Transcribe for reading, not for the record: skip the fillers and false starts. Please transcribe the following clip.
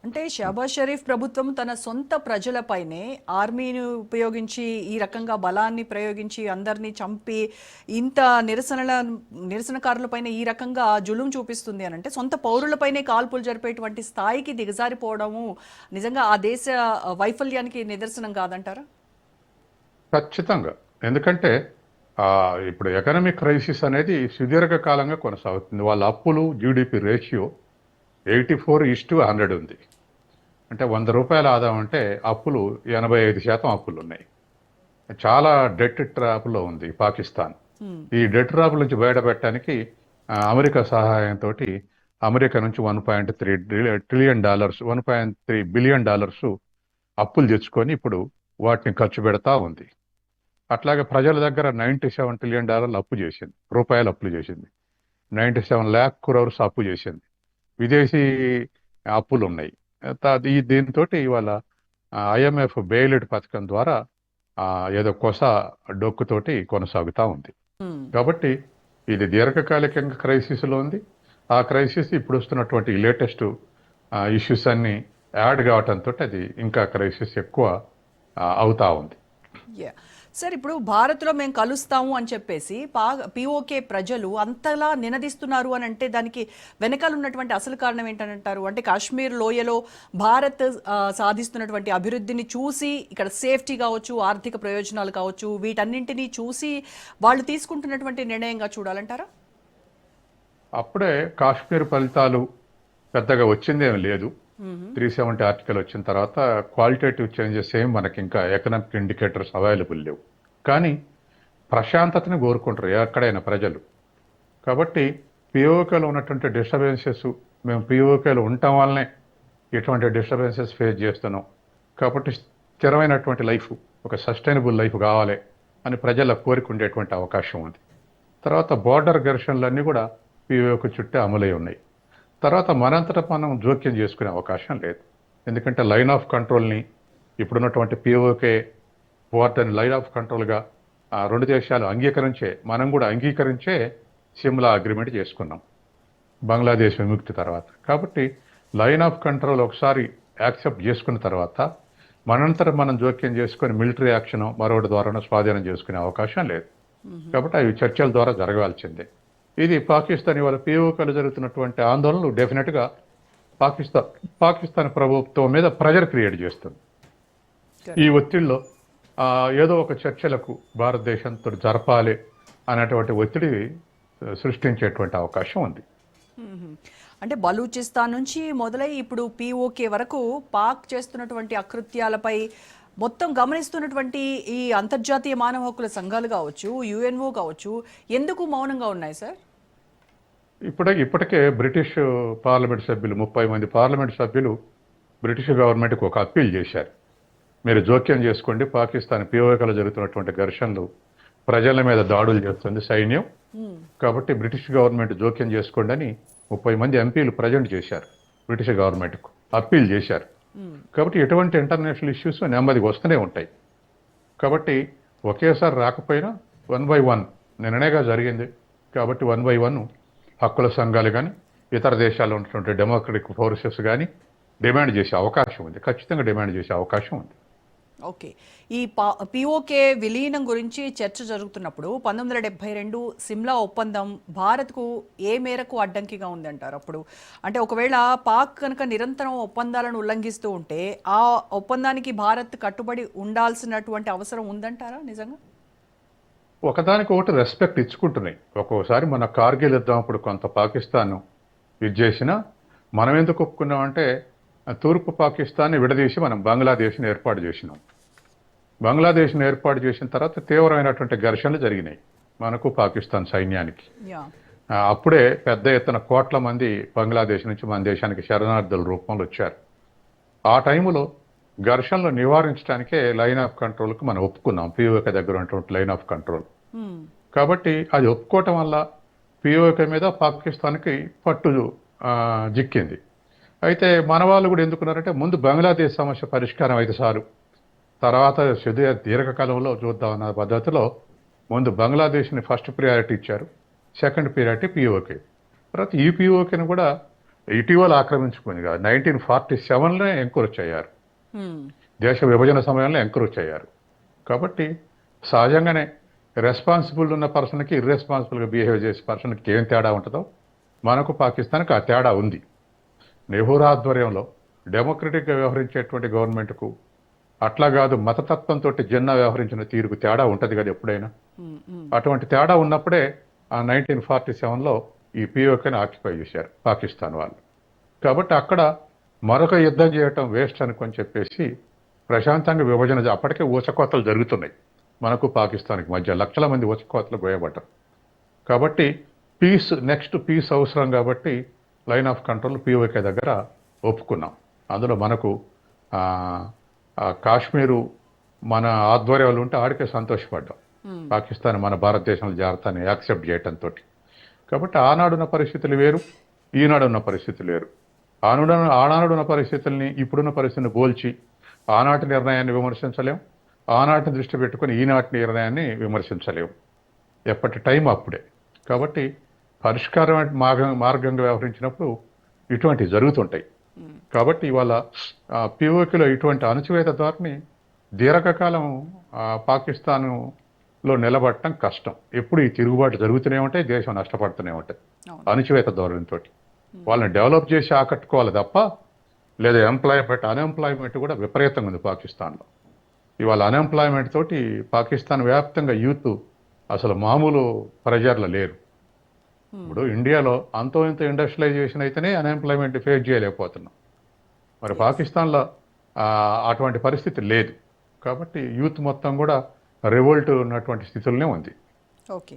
అంటే షహబాజ్ షరీఫ్ ప్రభుత్వం తన సొంత ప్రజలపైనే ఆర్మీని ఉపయోగించి ఈ రకంగా బలాన్ని ప్రయోగించి అందరినీ చంపి ఇంత నిరసనకారులపైన ఈ రకంగా జులుం చూపిస్తుంది అని అంటే సొంత పౌరులపైనే కాల్పులు జరిపేటువంటి స్థాయికి దిగజారిపోవడము నిజంగా ఆ దేశ వైఫల్యానికి నిదర్శనం కాదంటారా? ఖచ్చితంగా. ఎందుకంటే ఇప్పుడు ఎకనామిక్ క్రైసిస్ అనేది సుదీర్ఘకాలంగా కొనసాగుతుంది. వాళ్ళ అప్పులు జీడిపి రేషియో 84:100 ఉంది. అంటే ₹100 ఆదాయం అంటే అప్పులు 85% అప్పులు ఉన్నాయి. చాలా డెట్ ట్రాప్లో ఉంది పాకిస్తాన్. ఈ డెట్ ట్రాప్ నుంచి బయటపెట్టడానికి అమెరికా సహాయంతో అమెరికా నుంచి $1.3 ట్రిలియన్ $1.3 బిలియన్ అప్పులు తెచ్చుకొని ఇప్పుడు వాటిని ఖర్చు పెడతా ఉంది. అట్లాగే ప్రజల దగ్గర $97 ట్రిలియన్ రూపాయలు అప్పులు చేసింది. 97 lakh crores అప్పు చేసింది. విదేశీ అప్పులు ఉన్నాయి. దీంతో ఇవాళ ఐఎంఎఫ్ బెయిల్అవుట్ పథకం ద్వారా ఏదో కొస డొక్కుతోటి కొనసాగుతూ ఉంది. కాబట్టి ఇది దీర్ఘకాలికంగా క్రైసిస్లో ఉంది. ఆ క్రైసిస్ ఇప్పుడు వస్తున్నటువంటి లేటెస్ట్ ఇష్యూస్ అన్ని యాడ్ కావటంతో అది ఇంకా క్రైసిస్ ఎక్కువ అవుతా ఉంది. సార్, ఇప్పుడు భారత్లో మేము కలుస్తాము అని చెప్పేసి పిఓకే ప్రజలు అంతలా నినదిస్తున్నారు అని అంటే దానికి వెనకాల ఉన్నటువంటి అసలు కారణం ఏంటంటారు? అంటే కాశ్మీర్ లోయలో భారత్ సాధిస్తున్నటువంటి అభివృద్ధిని చూసి ఇక్కడ సేఫ్టీ కావచ్చు, ఆర్థిక ప్రయోజనాలు కావచ్చు, వీటన్నింటినీ చూసి వాళ్ళు తీసుకుంటున్నటువంటి నిర్ణయంగా చూడాలంటారా? అప్పుడే కాశ్మీర్ ఫలితాలు పెద్దగా వచ్చిందేమీ లేదు. 370 ఆర్టికల్ వచ్చిన తర్వాత క్వాలిటేటివ్ చేంజెస్ ఏం మనకి ఇంకా ఎకనామిక్ ఇండికేటర్స్ అవైలబుల్ లేవు. కానీ ప్రశాంతతని కోరుకుంటారు ఎక్కడైనా ప్రజలు. కాబట్టి పిఓకేలో ఉన్నటువంటి డిస్టర్బెన్సెస్, మేము పిఓకేలో ఉండటం వల్లనే ఇటువంటి డిస్టర్బెన్సెస్ ఫేస్ చేస్తున్నాం. కాబట్టి స్థిరమైనటువంటి లైఫ్, ఒక సస్టైనబుల్ లైఫ్ కావాలి అని ప్రజల కోరిక ఉండేటువంటి అవకాశం ఉంది. తర్వాత బోర్డర్ ఘర్షణలన్నీ కూడా పిఓకే చుట్టే అమలై ఉన్నాయి. తర్వాత మనంతటా మనం జోక్యం చేసుకునే అవకాశం లేదు. ఎందుకంటే లైన్ ఆఫ్ కంట్రోల్ని ఇప్పుడున్నటువంటి పిఓకే బోర్డర్ని లైన్ ఆఫ్ కంట్రోల్గా రెండు దేశాలు మనం కూడా అంగీకరించే సిమ్లా అగ్రిమెంట్ చేసుకున్నాం బంగ్లాదేశ్ విముక్తి తర్వాత. కాబట్టి లైన్ ఆఫ్ కంట్రోల్ ఒకసారి యాక్సెప్ట్ చేసుకున్న తర్వాత మనంతటా మనం జోక్యం చేసుకొని మిలిటరీ యాక్షన్ మరొకటి ద్వారా స్వాధీనం చేసుకునే అవకాశం లేదు. కాబట్టి అవి చర్చల ద్వారా జరగాల్సిందే. ఇది పాకిస్తాన్ ఇవాళ పిఓకేలో జరుగుతున్నటువంటి ఆందోళనలు డెఫినెట్గా పాకిస్తాన్ ప్రభుత్వం మీద ప్రెజర్ క్రియేట్ చేస్తుంది. ఈ ఒత్తిడిలో ఏదో ఒక చర్చలకు భారతదేశంతో జరపాలి అనేటువంటి ఒత్తిడి సృష్టించేటువంటి అవకాశం ఉంది. అంటే బలూచిస్తాన్ నుంచి మొదలై ఇప్పుడు పిఓకే వరకు పాక్ చేస్తున్నటువంటి అకృత్యాలపై మొత్తం గమనిస్తున్నటువంటి ఈ అంతర్జాతీయ మానవ హక్కుల సంఘాలు కావచ్చు, యుఎన్ఓ కావచ్చు, ఎందుకు మౌనంగా ఉన్నాయి సార్? ఇప్పటికే బ్రిటిష్ పార్లమెంట్ సభ్యులు 30 మంది పార్లమెంట్ సభ్యులు బ్రిటిష్ గవర్నమెంట్కి ఒక అప్పీల్ చేశారు. మీరు జోక్యం చేసుకోండి, పాకిస్తాన్ పిఓకేలో జరుగుతున్నటువంటి ఘర్షణలు ప్రజల మీద దాడులు చేస్తుంది సైన్యం, కాబట్టి బ్రిటిష్ గవర్నమెంట్ జోక్యం చేసుకోండి అని 30 మంది ఎంపీలు ప్రజెంట్ చేశారు, బ్రిటిష్ గవర్నమెంట్కు అప్పీల్ చేశారు. కాబట్టి ఎటువంటి ఇంటర్నేషనల్ ఇష్యూస్ నెమ్మదిగా వస్తూనే ఉంటాయి. కాబట్టి ఒకేసారి రాకపోయినా 1 by 1 నిర్ణయంగా జరిగింది. కాబట్టి 1 by 1 హక్కుల సంఘాలు కానీ ఇతర దేశాల్లో ఉన్నటువంటి డెమోక్రటిక్ ఫోర్సెస్ కానీ డిమాండ్ చేసే అవకాశం ఉంది, ఖచ్చితంగా డిమాండ్ చేసే అవకాశం ఉంది. ఓకే, ఈ పిఓకే విలీనం గురించి చర్చ జరుగుతున్నప్పుడు 1972 సిమ్లా ఒప్పందం భారత్కు ఏ మేరకు అడ్డంకిగా ఉందంటారు? అప్పుడు అంటే ఒకవేళ పాక్ కనుక నిరంతరం ఒప్పందాలను ఉల్లంఘిస్తూ ఉంటే ఆ ఒప్పందానికి భారత్ కట్టుబడి ఉండాల్సినటువంటి అవసరం ఉందంటారా నిజంగా? ఒకదానికి ఒకటి రెస్పెక్ట్ ఇచ్చుకుంటున్నాయి. ఒక్కోసారి మన కార్గిల్ యుద్ధం అప్పుడు కొంత పాకిస్తాన్ ఇది చేసినా మనం ఎందుకు ఒప్పుకున్నామంటే తూర్పు పాకిస్తాన్ని విడదీసి మనం బంగ్లాదేశ్ని ఏర్పాటు చేసినాం. బంగ్లాదేశ్ని ఏర్పాటు చేసిన తర్వాత తీవ్రమైనటువంటి ఘర్షణలు జరిగినాయి మనకు పాకిస్తాన్ సైన్యానికి. అప్పుడే పెద్ద ఎత్తున కోట్ల మంది బంగ్లాదేశ్ నుంచి మన దేశానికి శరణార్థుల రూపంలో వచ్చారు. ఆ టైంలో ఘర్షణలు నివారించడానికే లైన్ ఆఫ్ కంట్రోల్కి మనం ఒప్పుకున్నాం, పిఓకే దగ్గర ఉన్నటువంటి లైన్ ఆఫ్ కంట్రోల్. కాబట్టి అది ఒప్పుకోవటం వల్ల పిఓకే మీద పాకిస్తాన్కి పట్టు జిక్కింది. అయితే మన వాళ్ళు కూడా ఎందుకున్నారంటే ముందు బంగ్లాదేశ్ సమస్య పరిష్కారం అయితే సారు, తర్వాత దీర్ఘకాలంలో చూద్దామన్న పద్ధతిలో ముందు బంగ్లాదేశ్ని ఫస్ట్ ప్రియారిటీ ఇచ్చారు, సెకండ్ ప్రియారిటీ పిఓకే. తర్వాత ఈ పిఓకేని కూడా ఇటీవల ఆక్రమించుకుంది కాదు, 1947లోనే ఎంక్రోచ్ అయ్యారు. హ్మ్. దేశ విభజన సమయంలో ఎంక్రోచ్ అయ్యారు. కాబట్టి సహజంగానే రెస్పాన్సిబుల్ ఉన్న పర్సన్కి ఇర్రెస్పాన్సిబుల్గా బిహేవ్ చేసే పర్సన్కి ఏం తేడా ఉంటుందో మనకు పాకిస్తాన్కి ఆ తేడా ఉంది. నెహ్రూ ఆధ్వర్యంలో డెమోక్రటిక్గా వ్యవహరించేటువంటి గవర్నమెంట్కు అట్లా కాదు మతతత్వంతో జిన్నా వ్యవహరించిన తీరుకు తేడా ఉంటుంది కదా ఎప్పుడైనా. హ్మ్. హ్మ్. అటువంటి తేడా ఉన్నప్పుడే ఆ 1947లో ఈ పిఓకేని ఆక్యుపై చేశారు పాకిస్తాన్ వాళ్ళు. కాబట్టి అక్కడ మరొక యుద్ధం చేయటం వేస్ట్ అనుకొని చెప్పేసి ప్రశాంతంగా విభజన అప్పటికే ఊచకోతలు జరుగుతున్నాయి మనకు పాకిస్తాన్కి మధ్య, లక్షల మంది ఊచకోతలు పోయబడ్డారు. కాబట్టి నెక్స్ట్ పీస్ అవసరం కాబట్టి లైన్ ఆఫ్ కంట్రోల్ పిఓకే దగ్గర ఒప్పుకున్నాం. అందులో మనకు ఆ, ఆ కాశ్మీరు మన ఆధ్వర్యంలో ఉంటే ఆడికే సంతోషపడ్డాం. పాకిస్తాన్ మన భారతదేశంలో జాగ్రత్తని యాక్సెప్ట్ చేయటంతో. కాబట్టి ఆనాడున్న పరిస్థితులు వేరు, ఈనాడున్న పరిస్థితులు వేరు. ఆనాడున్న పరిస్థితుల్ని ఇప్పుడున్న పరిస్థితిని పోల్చి ఆనాటి నిర్ణయాన్ని విమర్శించలేం, ఆనాటిని దృష్టి పెట్టుకొని ఈనాటి నిర్ణయాన్ని విమర్శించలేం. ఎప్పటి టైం అప్పుడే. కాబట్టి పరిష్కారం మార్గంగా వ్యవహరించినప్పుడు ఇటువంటివి జరుగుతుంటాయి. కాబట్టి ఇవాళ పిఓకేలో ఇటువంటి అణచివేత ధోరణి దీర్ఘకాలం పాకిస్తాన్లో నిలబడటం కష్టం. ఎప్పుడు ఈ తిరుగుబాటు జరుగుతూనే ఉంటాయి, దేశం నష్టపడుతూనే ఉంటుంది అవును. అణచివేత ధోరణితో. వాళ్ళని డెవలప్ చేసి ఆకట్టుకోవాలి తప్ప, లేదా అన్ఎంప్లాయ్మెంట్ కూడా విపరీతంగా ఉంది పాకిస్తాన్లో. ఇవాళ అన్ఎంప్లాయ్మెంట్ తోటి పాకిస్తాన్ వ్యాప్తంగా యూత్ అసలు మామూలు ప్రెజర్లో లేరు. ఇప్పుడు ఇండియాలో అంతో ఇంత ఇండస్ట్రియలైజేషన్ అయితేనే అన్ఎంప్లాయ్మెంట్ ఫేస్ చేయలేకపోతున్నాం. మరి పాకిస్తాన్లో అటువంటి పరిస్థితి లేదు. కాబట్టి యూత్ మొత్తం కూడా రివోల్ట్ ఉన్నటువంటి స్థితుల్నే ఉంది. ఓకే.